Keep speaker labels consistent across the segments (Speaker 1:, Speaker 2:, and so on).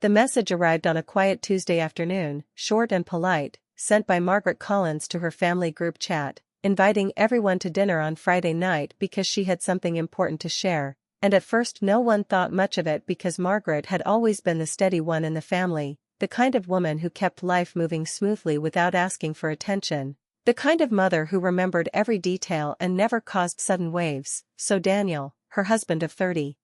Speaker 1: The message arrived on a quiet Tuesday afternoon, short and polite, sent by Margaret Collins to her family group chat, inviting everyone to dinner on Friday night because she had something important to share, and at first no one thought much of it because Margaret had always been the steady one in the family, the kind of woman who kept life moving smoothly without asking for attention, the kind of mother who remembered every detail and never caused sudden waves. So Daniel, her husband of 32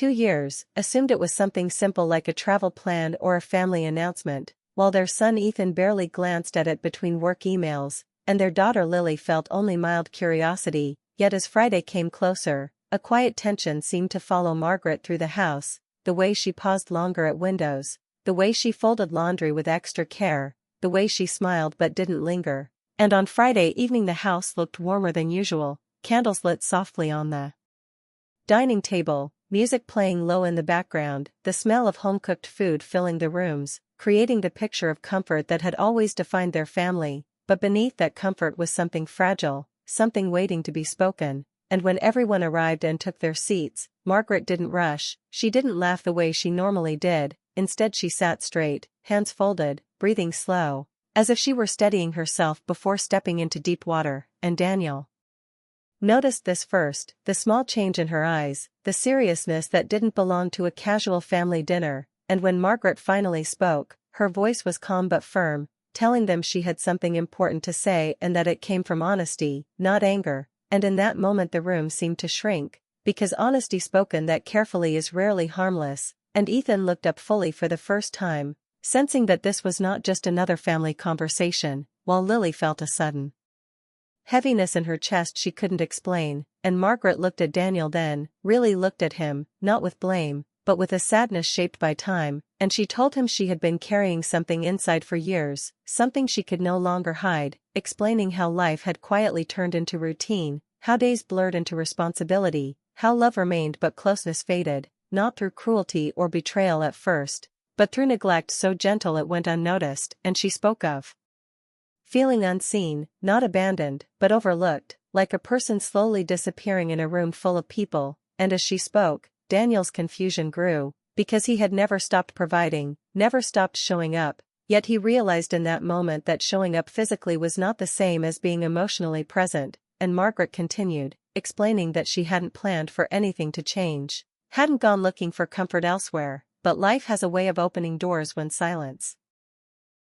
Speaker 1: years, assumed it was something simple like a travel plan or a family announcement, while their son Ethan barely glanced at it between work emails, and their daughter Lily felt only mild curiosity. Yet as Friday came closer, a quiet tension seemed to follow Margaret through the house, the way she paused longer at windows, the way she folded laundry with extra care, the way she smiled but didn't linger. And on Friday evening the house looked warmer than usual, candles lit softly on the dining table, music playing low in the background, the smell of home-cooked food filling the rooms, creating the picture of comfort that had always defined their family. But beneath that comfort was something fragile, something waiting to be spoken, and when everyone arrived and took their seats, Margaret didn't rush, she didn't laugh the way she normally did, instead she sat straight, hands folded, breathing slow, as if she were steadying herself before stepping into deep water, and Daniel noticed this first, the small change in her eyes, the seriousness that didn't belong to a casual family dinner, and when Margaret finally spoke, her voice was calm but firm, telling them she had something important to say and that it came from honesty, not anger, and in that moment the room seemed to shrink, because honesty spoken that carefully is rarely harmless, and Ethan looked up fully for the first time, sensing that this was not just another family conversation, while Lily felt a sudden heaviness in her chest she couldn't explain, and Margaret looked at Daniel then, really looked at him, not with blame, but with a sadness shaped by time, and she told him she had been carrying something inside for years, something she could no longer hide, explaining how life had quietly turned into routine, how days blurred into responsibility, how love remained but closeness faded, not through cruelty or betrayal at first, but through neglect so gentle it went unnoticed, and she spoke of feeling unseen, not abandoned, but overlooked, like a person slowly disappearing in a room full of people, and as she spoke, Daniel's confusion grew, because he had never stopped providing, never stopped showing up, yet he realized in that moment that showing up physically was not the same as being emotionally present, and Margaret continued, explaining that she hadn't planned for anything to change, hadn't gone looking for comfort elsewhere, but life has a way of opening doors when silence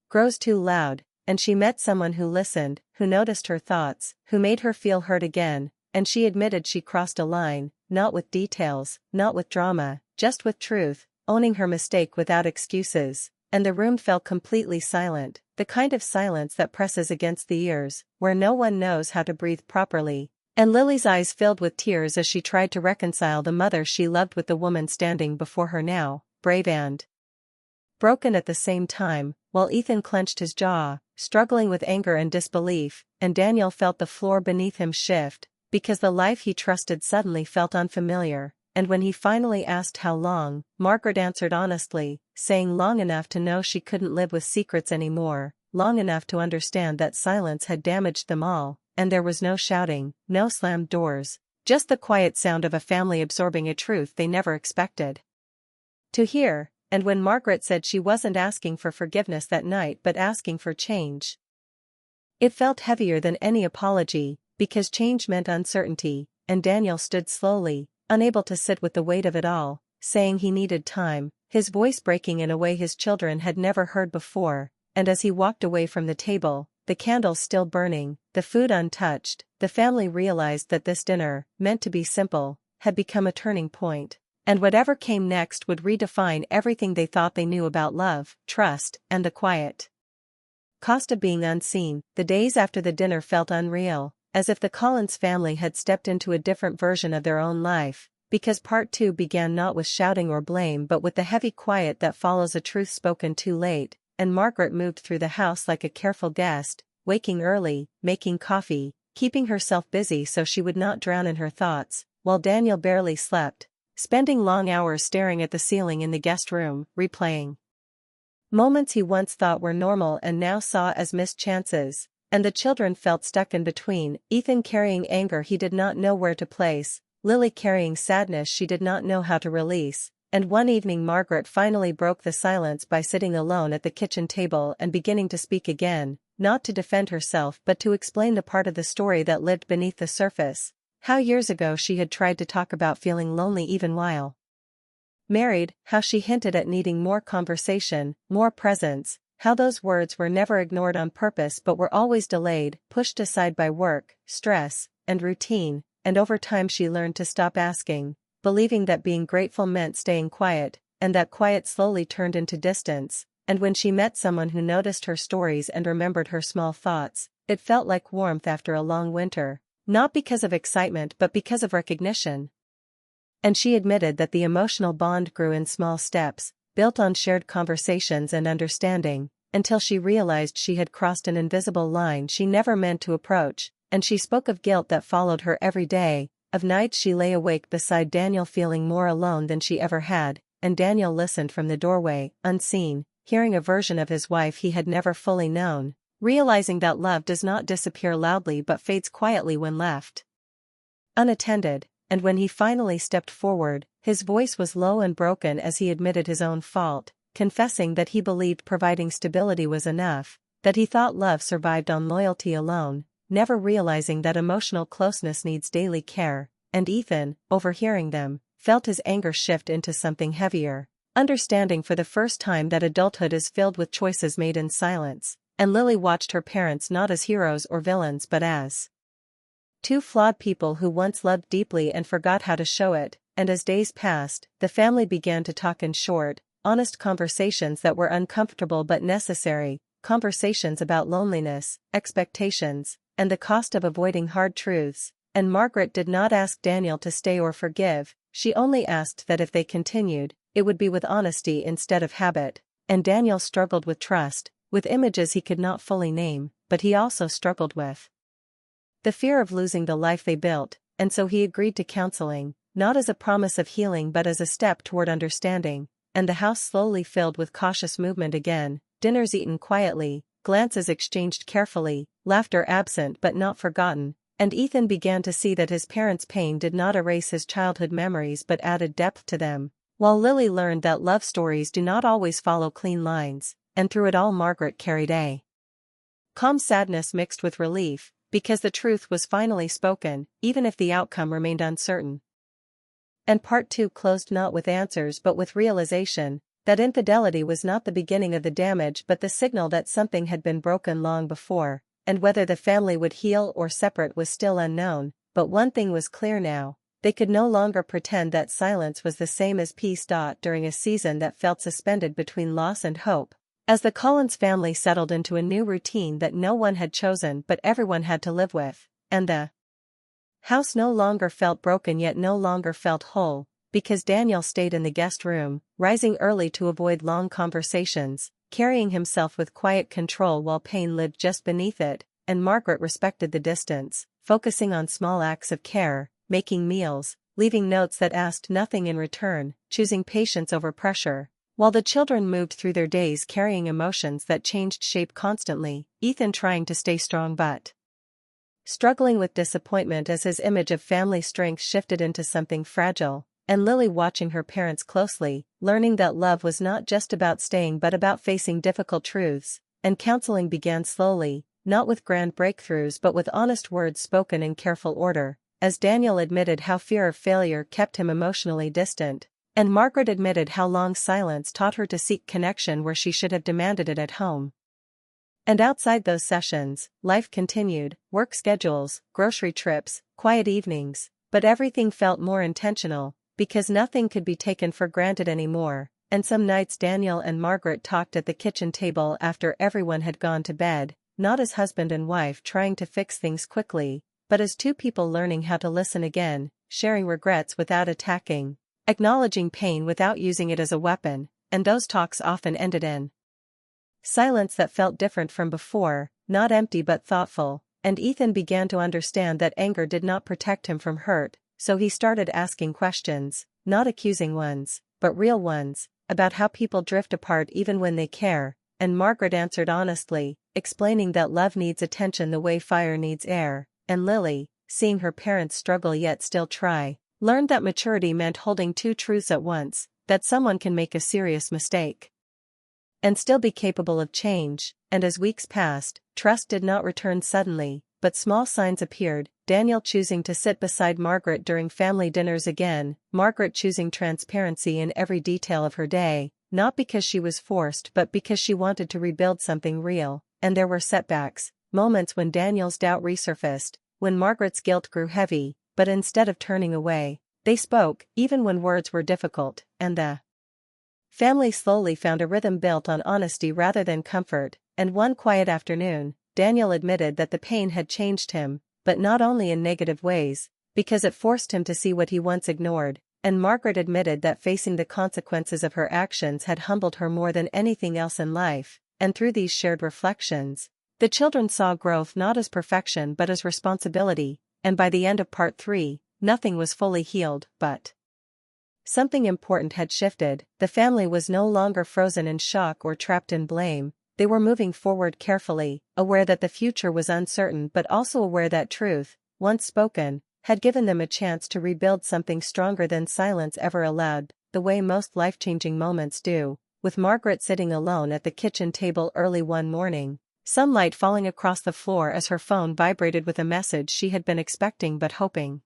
Speaker 1: grows too loud, and she met someone who listened, who noticed her thoughts, who made her feel heard again, and she admitted she crossed a line, not with details, not with drama, just with truth, owning her mistake without excuses, and the room fell completely silent, the kind of silence that presses against the ears, where no one knows how to breathe properly, and Lily's eyes filled with tears as she tried to reconcile the mother she loved with the woman standing before her now, brave and broken at the same time, while Ethan clenched his jaw, struggling with anger and disbelief, and Daniel felt the floor beneath him shift, because the life he trusted suddenly felt unfamiliar, and when he finally asked how long, Margaret answered honestly, saying long enough to know she couldn't live with secrets anymore, long enough to understand that silence had damaged them all, and there was no shouting, no slammed doors, just the quiet sound of a family absorbing a truth they never expected to hear. And when Margaret said she wasn't asking for forgiveness that night but asking for change, it felt heavier than any apology, because change meant uncertainty, and Daniel stood slowly, unable to sit with the weight of it all, saying he needed time, his voice breaking in a way his children had never heard before, and as he walked away from the table, the candles still burning, the food untouched, the family realized that this dinner, meant to be simple, had become a turning point. And whatever came next would redefine everything they thought they knew about love, trust, and the quiet cost of being unseen. The days after the dinner felt unreal, as if the Collins family had stepped into a different version of their own life, because part 2 began not with shouting or blame but with the heavy quiet that follows a truth spoken too late, and Margaret moved through the house like a careful guest, waking early, making coffee, keeping herself busy so she would not drown in her thoughts, while Daniel barely slept, spending long hours staring at the ceiling in the guest room, replaying moments he once thought were normal and now saw as missed chances, and the children felt stuck in between, Ethan carrying anger he did not know where to place, Lily carrying sadness she did not know how to release, And one evening Margaret finally broke the silence by sitting alone at the kitchen table and beginning to speak again, not to defend herself but to explain the part of the story that lived beneath the surface. How years ago she had tried to talk about feeling lonely even while married, how she hinted at needing more conversation, more presence, how those words were never ignored on purpose but were always delayed, pushed aside by work, stress, and routine, and over time she learned to stop asking, believing that being grateful meant staying quiet, and that quiet slowly turned into distance, and when she met someone who noticed her stories and remembered her small thoughts, it felt like warmth after a long winter, not because of excitement but because of recognition. And she admitted that the emotional bond grew in small steps, built on shared conversations and understanding, until she realized she had crossed an invisible line she never meant to approach, and she spoke of guilt that followed her every day, of nights she lay awake beside Daniel feeling more alone than she ever had, and Daniel listened from the doorway, unseen, hearing a version of his wife he had never fully known, realizing that love does not disappear loudly but fades quietly when left unattended. And when he finally stepped forward, his voice was low and broken as he admitted his own fault, confessing that he believed providing stability was enough, that he thought love survived on loyalty alone, never realizing that emotional closeness needs daily care, and Ethan, overhearing them, felt his anger shift into something heavier, understanding for the first time that adulthood is filled with choices made in silence, and Lily watched her parents not as heroes or villains but as two flawed people who once loved deeply and forgot how to show it, and as days passed, the family began to talk in short, honest conversations that were uncomfortable but necessary, conversations about loneliness, expectations, and the cost of avoiding hard truths, and Margaret did not ask Daniel to stay or forgive, she only asked that if they continued, it would be with honesty instead of habit, and Daniel struggled with trust, with images he could not fully name, but he also struggled with the fear of losing the life they built, and so he agreed to counseling, not as a promise of healing but as a step toward understanding, and the house slowly filled with cautious movement again, dinners eaten quietly, glances exchanged carefully, laughter absent but not forgotten, and Ethan began to see that his parents' pain did not erase his childhood memories but added depth to them, while Lily learned that love stories do not always follow clean lines, and through it all Margaret carried a calm sadness mixed with relief, because the truth was finally spoken, even if the outcome remained uncertain. And part 2 closed not with answers but with realization, that infidelity was not the beginning of the damage but the signal that something had been broken long before, and whether the family would heal or separate was still unknown, but one thing was clear now, they could no longer pretend that silence was the same as peace. During a season that felt suspended between loss and hope, as the Collins family settled into a new routine that no one had chosen but everyone had to live with, and the house no longer felt broken yet no longer felt whole, because Daniel stayed in the guest room, rising early to avoid long conversations, carrying himself with quiet control while pain lived just beneath it, and Margaret respected the distance, focusing on small acts of care, making meals, leaving notes that asked nothing in return, choosing patience over pressure. While the children moved through their days carrying emotions that changed shape constantly, Ethan trying to stay strong but struggling with disappointment as his image of family strength shifted into something fragile, and Lily watching her parents closely, learning that love was not just about staying but about facing difficult truths, and counseling began slowly, not with grand breakthroughs but with honest words spoken in careful order, as Daniel admitted how fear of failure kept him emotionally distant, and Margaret admitted how long silence taught her to seek connection where she should have demanded it at home. And outside those sessions, life continued, work schedules, grocery trips, quiet evenings, but everything felt more intentional, because nothing could be taken for granted anymore, and some nights Daniel and Margaret talked at the kitchen table after everyone had gone to bed, not as husband and wife trying to fix things quickly, but as two people learning how to listen again, sharing regrets without attacking, acknowledging pain without using it as a weapon, and those talks often ended in silence that felt different from before, not empty but thoughtful, and Ethan began to understand that anger did not protect him from hurt, so he started asking questions, not accusing ones, but real ones, about how people drift apart even when they care, and Margaret answered honestly, explaining that love needs attention the way fire needs air, and Lily, seeing her parents struggle yet still try, learned that maturity meant holding two truths at once, that someone can make a serious mistake and still be capable of change, and as weeks passed, trust did not return suddenly, but small signs appeared, Daniel choosing to sit beside Margaret during family dinners again, Margaret choosing transparency in every detail of her day, not because she was forced but because she wanted to rebuild something real, and there were setbacks, moments when Daniel's doubt resurfaced, when Margaret's guilt grew heavy, but instead of turning away, they spoke, even when words were difficult, and the family slowly found a rhythm built on honesty rather than comfort, and one quiet afternoon, Daniel admitted that the pain had changed him, but not only in negative ways, because it forced him to see what he once ignored, and Margaret admitted that facing the consequences of her actions had humbled her more than anything else in life, and through these shared reflections, the children saw growth not as perfection but as responsibility, and by the end of part 3, nothing was fully healed, but something important had shifted. The family was no longer frozen in shock or trapped in blame. They were moving forward carefully, aware that the future was uncertain but also aware that truth, once spoken, had given them a chance to rebuild something stronger than silence ever allowed, the way most life-changing moments do, with Margaret sitting alone at the kitchen table early one morning, sunlight falling across the floor as her phone vibrated with a message she had been expecting but hoping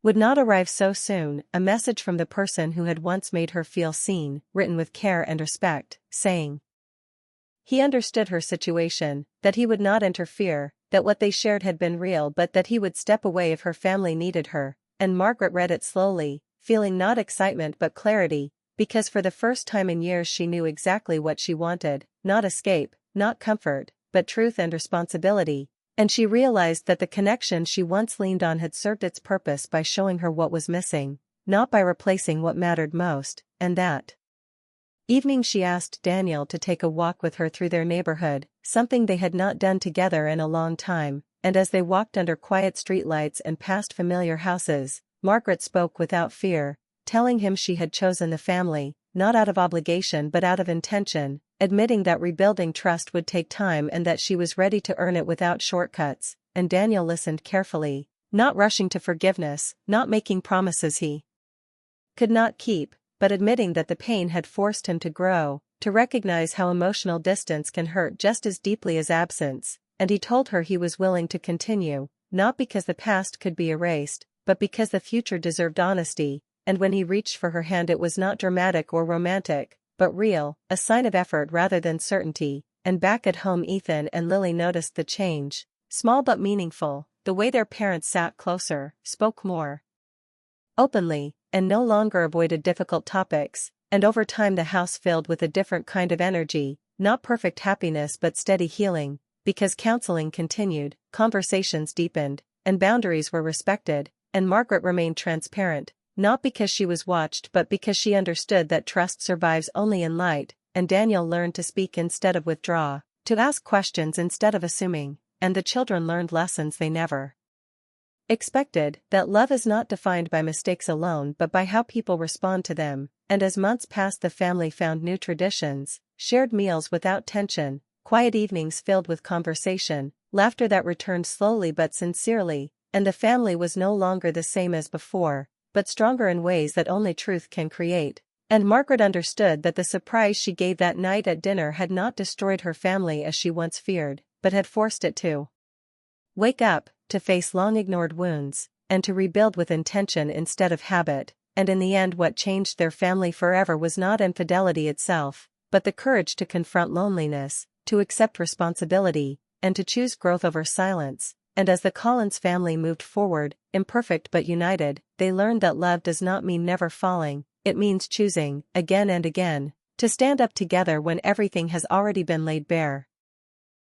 Speaker 1: would not arrive so soon, a message from the person who had once made her feel seen, written with care and respect, saying he understood her situation, that he would not interfere, that what they shared had been real but that he would step away if her family needed her, and Margaret read it slowly, feeling not excitement but clarity, because for the first time in years she knew exactly what she wanted, not escape, not comfort, but truth and responsibility. And she realized that the connection she once leaned on had served its purpose by showing her what was missing, not by replacing what mattered most, and that evening she asked Daniel to take a walk with her through their neighborhood, something they had not done together in a long time, and as they walked under quiet streetlights and past familiar houses, Margaret spoke without fear, telling him she had chosen the family, not out of obligation but out of intention, admitting that rebuilding trust would take time and that she was ready to earn it without shortcuts, and Daniel listened carefully, not rushing to forgiveness, not making promises he could not keep, but admitting that the pain had forced him to grow, to recognize how emotional distance can hurt just as deeply as absence, and he told her he was willing to continue, not because the past could be erased, but because the future deserved honesty, and when he reached for her hand it was not dramatic or romantic, but real, a sign of effort rather than certainty, and back at home Ethan and Lily noticed the change, small but meaningful, the way their parents sat closer, spoke more openly, and no longer avoided difficult topics, and over time the house filled with a different kind of energy, not perfect happiness but steady healing, because counseling continued, conversations deepened, and boundaries were respected, and Margaret remained transparent, not because she was watched but because she understood that trust survives only in light, and Daniel learned to speak instead of withdraw, to ask questions instead of assuming, and the children learned lessons they never expected, that love is not defined by mistakes alone but by how people respond to them, and as months passed the family found new traditions, shared meals without tension, quiet evenings filled with conversation, laughter that returned slowly but sincerely, and the family was no longer the same as before, but stronger in ways that only truth can create, and Margaret understood that the surprise she gave that night at dinner had not destroyed her family as she once feared, but had forced it to wake up, to face long-ignored wounds, and to rebuild with intention instead of habit, and in the end what changed their family forever was not infidelity itself, but the courage to confront loneliness, to accept responsibility, and to choose growth over silence. And as the Collins family moved forward, imperfect but united, they learned that love does not mean never falling, it means choosing, again and again, to stand up together when everything has already been laid bare.